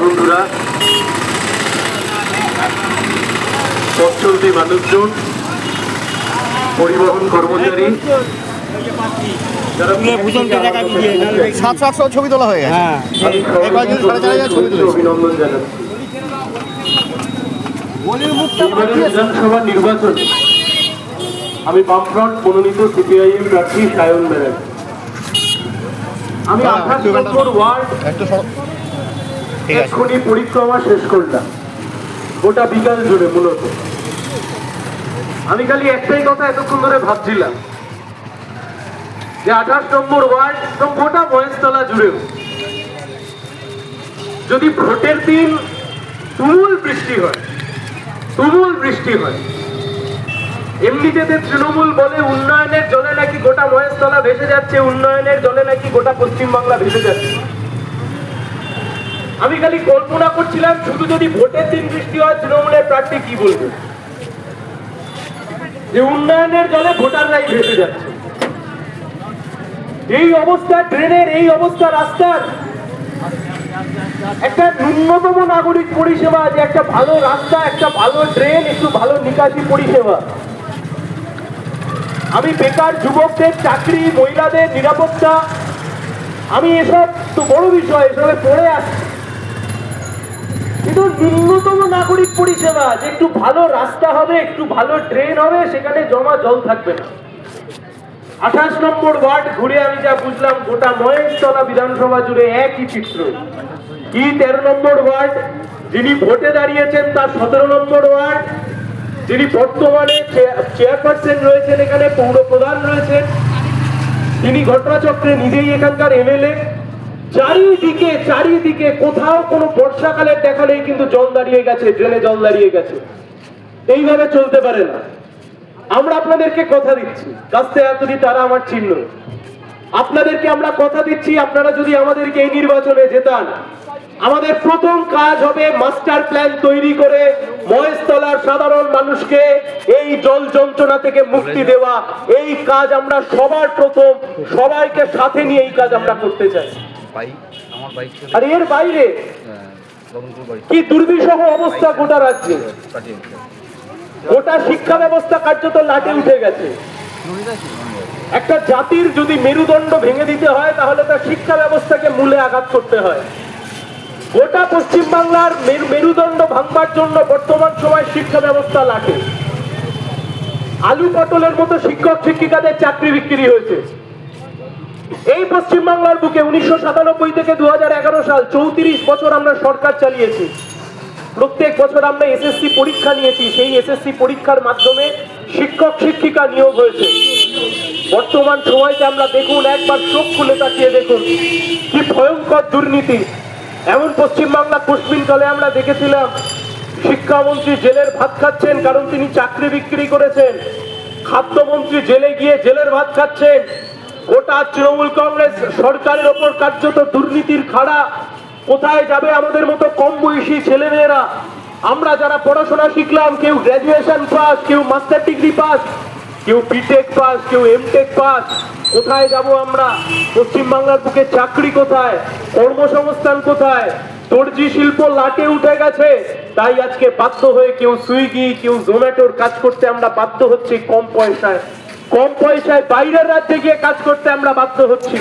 বন্ধুরা, পথ চলতি মানুষজন, পরিবহন কর্মচারী, ছবি তোলা হয়ে গেছে। অভিনন্দন জানাচ্ছি। বিধানসভা নির্বাচনে আমি বামফ্রন্ট মনোনীত সিপিআইএম প্রার্থী সায়ন ব্যানার্জি। আমি 28 নম্বর ওয়ার্ড এক্ষুনি পরিক্রমা শেষ করলাম, গোটা বিকাল জুড়ে। মূলত আমি খালি একটাই কথা এতক্ষণ ধরে ভাবছিলাম যে 28 নম্বর ওয়ার্ড এবং গোটা মহেশতলা জুড়েও যদি ভোটের দিন তুমুল বৃষ্টি হয়, এমনিতে তৃণমূল বলে উন্নয়নের জলে নাকি গোটা মহেশতলা ভেসে যাচ্ছে, উন্নয়নের জলে নাকি গোটা পশ্চিমবাংলা ভেসে যাচ্ছে। আমি খালি কল্পনা করছিলাম শুধু যদি ভোটের দিন বৃষ্টি হয় তৃণমূলের প্রার্থী কি বলবে, যে উন্নয়নের জলে ভোটাররাই ভেসে যাচ্ছে। এই অবস্থা ট্রেনের, এই অবস্থা রাস্তার, একটা ন্যূনতম নাগরিক পরিষেবা, যে একটা ভালো রাস্তা, একটা ভালো ট্রেন, একটু ভালো নিকাশি পরিষেবা। আমি বেকার যুবকদের চাকরি, মহিলাদের নিরাপত্তা, আমি এসব তো বড় বিষয়, এসবে পড়ে আসছি, কিন্তু ন্যূনতম নাগরিক পরিষেবা, যে একটু ভালো রাস্তা হবে, একটু ভালো ট্রেন হবে, সেখানে জমা জল থাকবে না। 28 নম্বর ওয়ার্ড ঘুরে আমি যা বুঝলাম, গোটা মহেশতলা বিধানসভা জুড়ে একই চিত্র। কি 13 নম্বর ওয়ার্ড, যিনি ভোটে দাঁড়িয়েছেন তার 17 নম্বর ওয়ার্ড, যিনি বর্তমানে চেয়ারপারসন রয়েছেন, এখানে পৌর প্রধান রয়েছেন, তিনি ঘটনাচক্রে নিজেই এখানকার এমএলএ। চারিদিকে কোথাও কোনো বর্ষাকালের দেখা নেই, কিন্তু জল দাঁড়িয়ে গেছে, ড্রেনে জল দাঁড়িয়ে গেছে। এইভাবে চলতে পারে না। আমরা আপনাদেরকে কথা দিচ্ছি, কাস্তে এতদি তারা আমার চিহ্ন, আপনাদেরকে আমরা কথা দিচ্ছি, আপনারা যদি আমাদেরকে এই নির্বাচনে জেতান, আমাদের প্রথম কাজ হবে মাস্টার প্ল্যান তৈরি করে মহেশতলার সাধারণ মানুষকে এই জল যন্ত্রণা থেকে মুক্তি দেওয়া। এই কাজ আমরা সবার প্রথম, সবাইকে সাথে নিয়ে এই কাজ আমরা করতে চাই। আর এর বাইরে কি দুর্বিষহ অবস্থা গোটা রাজ্যে, গোটা শিক্ষা ব্যবস্থা কার্যত লাটে উঠে গেছে। একটা জাতির যদি মেরুদণ্ড ভেঙে দিতে হয়, তাহলে তার শিক্ষা ব্যবস্থাকে মূলে আঘাত করতে হয়। গোটা পশ্চিমবাংলার মেরুদণ্ড ভাঙবার জন্য বর্তমান সময় শিক্ষা ব্যবস্থা লাটে। আলু পটলের মতো শিক্ষক শিক্ষিকাদের চাকরি বিক্রি হয়েছে। এই পশ্চিমবাংলার বুকে 1997 থেকে 2011 সাল 34 বছর আমরা সরকার চালিয়েছি। প্রত্যেক বছর আমরা এসএসসি পরীক্ষা নিয়েছি, সেই এসএসসি পরীক্ষার মাধ্যমে শিক্ষক শিক্ষিকা নিয়োগ হয়েছে। বর্তমান সময়কে আমরা দেখুন, একবার চোখ খুলে তাকিয়ে দেখুন কি ভয়ঙ্কর দুর্নীতি। এমন পশ্চিমবাংলা কোশ্মিন কালে আমরা দেখেছিলাম শিক্ষামন্ত্রী জেলের ভাত খাচ্ছেন কারণ তিনি চাকরি বিক্রি করেছেন, খাদ্যমন্ত্রী জেলে গিয়ে জেলের ভাত খাচ্ছেন। গোটা তৃণমূল কংগ্রেস সরকারের ওপর কার্যত দুর্নীতির খাড়া। কোথায় যাবে আমাদের মতো কম বয়সী ছেলেমেয়েরা? আমরা যারা পড়াশোনা শিখলাম, কেউ গ্র্যাজুয়েশন পাস, কেউ মাস্টার ডিগ্রি পাস, কেউ বিটেক পাস, কেউ এমটেক পাস, কোথায় যাব আমরা? পশ্চিমবাংলার বুকে চাকরি কোথায়, কর্মসংস্থান কোথায়? দর্জি শিল্প লাটে উঠে গেছে। তাই আজকে বাধ্য হয়ে কেউ সুইগি, কেউ জোম্যাটোর কাজ করতে আমরা বাধ্য হচ্ছি কম পয়সায় বাইরের রাজ্যে গিয়ে কাজ করতে আমরা বাধ্য হচ্ছি।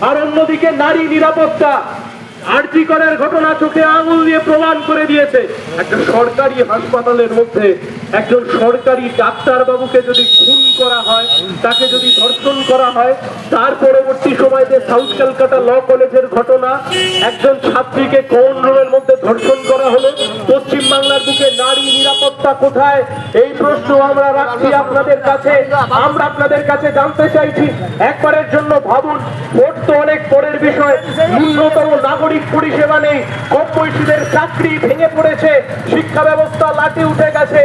আর অন্যদিকে নারী নিরাপত্তা, আরজি করার ঘটনা চোখে আঙুল দিয়ে প্রমাণ করে দিয়েছে। একটা সরকারি হাসপাতালের মধ্যে একজন সরকারি ডাক্তার বাবুকে যদি খুন করা হয়, তাকে যদি ধর্ষণ করা হয়, তার পরবর্তী সময় যে সাউথ ক্যালকাটা ল কলেজের ঘটনা, একজন ছাত্রীকে কমন রুমের মধ্যে ধর্ষণ করা হলো। পশ্চিমবাংলার বুকে নারী নিরাপত্তা কোথায়? এই প্রশ্ন আমরা রাখছি আপনাদের কাছে। আমরা আপনাদের কাছে জানতে চাইছি, একবারের জন্য ভাবুন, ভোট তো অনেক পরের বিষয়, ন্যূনতম নাগরিক পরিষেবা নেই, কম বয়সীদের চাকরি ভেঙে পড়েছে, শিক্ষা ব্যবস্থা লাটে উঠে গেছে।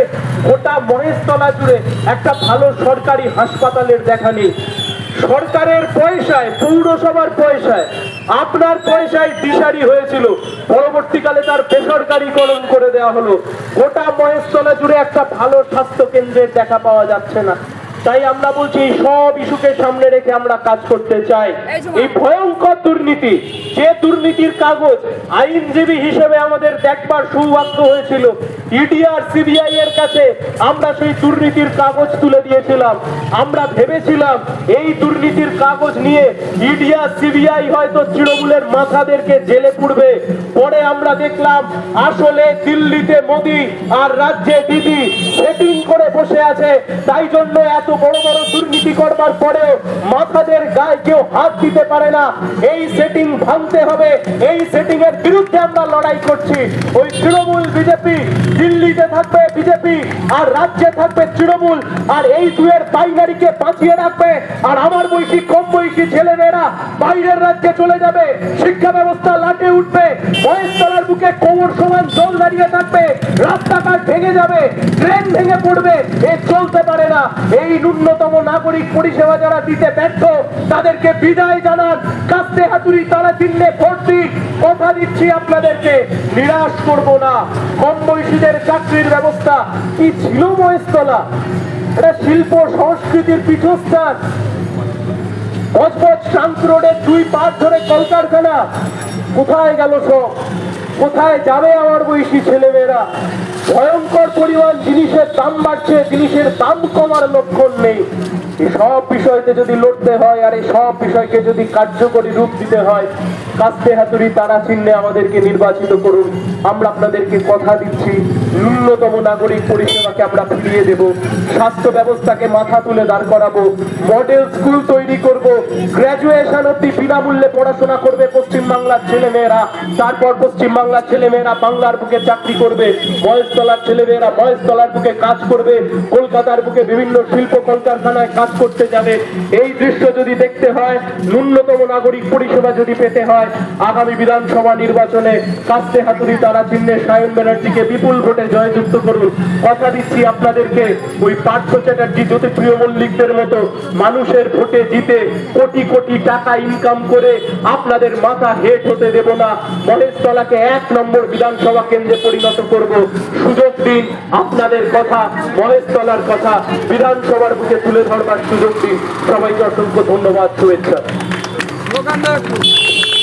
গোটা মহেশতলা জুড়ে একটা ভালো সরকারি হাসপাতালের দেখা নেই। সরকারের পয়সায়, পৌরসভার পয়সায়, আপনার পয়সায় দিশারি হয়েছিল, পরবর্তীকালে তার বেসরকারীকরণ করে দেওয়া হলো। গোটা মহেশতলা জুড়ে একটা ভালো স্বাস্থ্য কেন্দ্রের দেখা পাওয়া যাচ্ছে না। তাই আমরা বলছি এই সব ইস্যুকে সামনে রেখে আমরা কাজ করতে চাই। এই ভয়ঙ্কর দুর্নীতি, যে দুর্নীতির কাগজ আইনজীবী হিসেবে আমাদের দেখবার সৌভাগ্য হয়েছিল, ইডি আর সিবিআই এর কাছে আমরা সেই দুর্নীতির কাগজ তুলে দিয়েছিলাম। আমরা ভেবেছিলাম এই দুর্নীতির কাগজ নিয়ে ইডি আর সিবিআই হয়তো তৃণমূলের মাথাদেরকে জেলে পুরবে। পরে আমরা দেখলাম আসলে দিল্লিতে মোদি আর রাজ্যে দিদি সেটিং করে বসে আছে। তাই জন্য এত বড় বড় দুর্নীতি করবার পরেও মাথাদের গায়ে কেউ হাত দিতে পারে না। এই সেটিং ভাঙতে হবে, এই সেটিং এর বিরুদ্ধে আমরা লড়াই করছি। ওই তৃণমূল বিজেপি, দিল্লিতে থাকবে বিজেপি আর রাজ্যে থাকবে তৃণমূল, আর এই দুয়ের বাইনারিকে বাঁচিয়ে রাখবে। আর আমার বয়সী কম বয়সী ছেলেমেয়েরা বাইরের রাজ্যে চলে যাবে, শিক্ষা ব্যবস্থা লাটে উঠবে, মহেশতলার বুকে কোমর সমান জল দাঁড়িয়ে থাকবে, রাস্তাঘাট ভেঙে যাবে, ট্রেন ভেঙে পড়বে। এ চলতে পারে না। এই ন্যূনতম নাগরিক পরিষেবা যারা দিতে ব্যর্থ তাদেরকে বিদায় জানান, কাস্তে হাতুড়ি তারা চিহ্নে ভোট দিন। কথা দিচ্ছি আপনাদেরকে, নিরাশ করব না। কম বয়সীদের চাকরির ব্যবস্থা কি ছিল মহেশতলা? এটা শিল্প সংস্কৃতির পীঠস্থান। বজবজ শান্ত রোডের দুই পাশ ধরে কলকারখানা। কোথায় গেল সব? কোথায় যাবে আমার বয়সী ছেলেমেয়েরা? ভয়ঙ্কর পরিমাণ জিনিসের দাম বাড়ছে, জিনিসের দাম কমার লক্ষণ নেই। সব বিষয়তে যদি লড়তে হয় আর এই সব বিষয়কে যদি কার্যকরী রূপ দিতে হয়, কাস্তে হাতুড়ি তারা চিহ্নে আমাদেরকে নির্বাচিত করুন। আমরা আপনাদেরকে কথা দিচ্ছি, ন্যূনতম নাগরিক পরিষেবাকে আমরা ফিরিয়ে দেব, স্বাস্থ্য ব্যবস্থাকে মাথা তুলে দাঁড় করাবো, মডেল স্কুল তৈরি করব, গ্রাজুয়েশন অব্দি বিনামূল্যে পড়াশোনা করবে পশ্চিমবাংলার ছেলেমেয়েরা। তারপর পশ্চিমবাংলার ছেলেমেয়েরা বাংলার বুকে চাকরি করবে, মহেশতলার ছেলেমেয়েরা মহেশতলার বুকে কাজ করবে, কলকাতার বুকে বিভিন্ন শিল্প কলকারখানায় কাজ করতে যাবে। এই দৃশ্য যদি দেখতে হয়, ন্যূনতম নাগরিক পরিষেবা যদি পেতে হয়, আগামী বিধানসভা নির্বাচনে কাস্তে হাতুড়ি তারা চিহ্নে সায়ন ব্যানার্জিকে বিপুল ভোটে জয়যুক্ত করুন। কথা দিচ্ছি আপনাদেরকে, ওই পার্থ চ্যাটার্জি, জ্যোতিপ্রিয় মল্লিকদের মতো মানুষের ভোটে জিতে কোটি কোটি টাকা ইনকাম করে আপনাদের মাথা হেট হতে দেব না। মহেশতলাকে 1 নম্বর বিধানসভা কেন্দ্রে পরিণত করব। সুযোগ দিন, আপনাদের কথা, মহেশতলার কথা বিধানসভার বুকে তুলে ধরবার সুযোগ দিন। সবাইকে অসংখ্য ধন্যবাদ, শুভেচ্ছা।